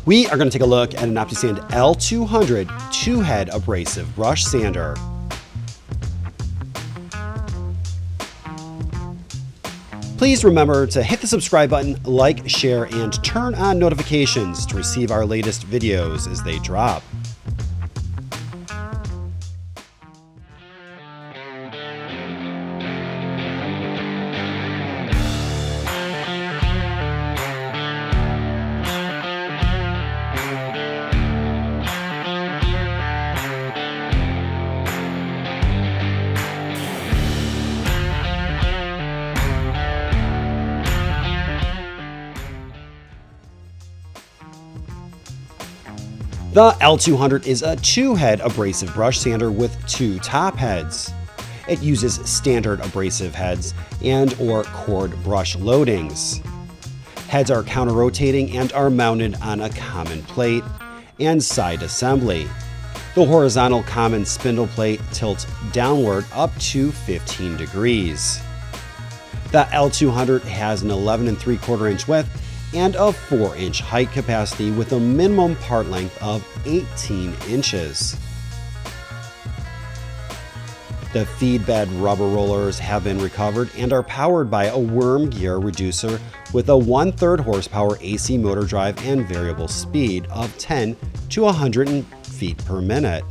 We are going to take a look at an OptiSand L200 2-head abrasive brush sander. Please remember to hit the subscribe button, like, share, and turn on notifications to receive our latest videos as they drop. The L200 is a 2-head abrasive brush sander with 2 top heads. It uses standard abrasive heads and/or cord brush loadings. Heads are counter-rotating and are mounted on a common plate and side assembly. The horizontal common spindle plate tilts downward up to 15 degrees. The L200 has an 11 3/4 inch width and a 4-inch height capacity with a minimum part length of 18 inches. The feed bed rubber rollers have been recovered and are powered by a worm gear reducer with a 1/3 horsepower AC motor drive and variable speed of 10 to 100 feet per minute.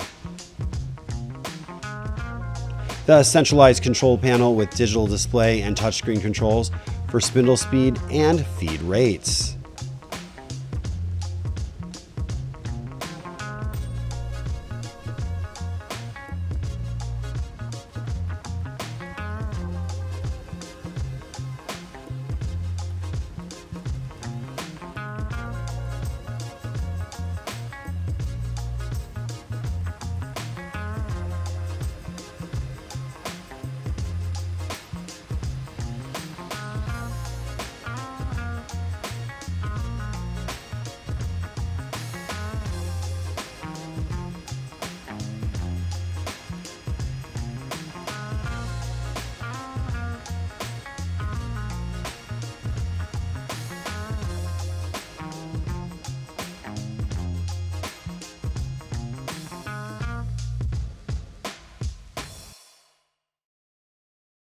The centralized control panel with digital display and touchscreen controls for spindle speed and feed rates.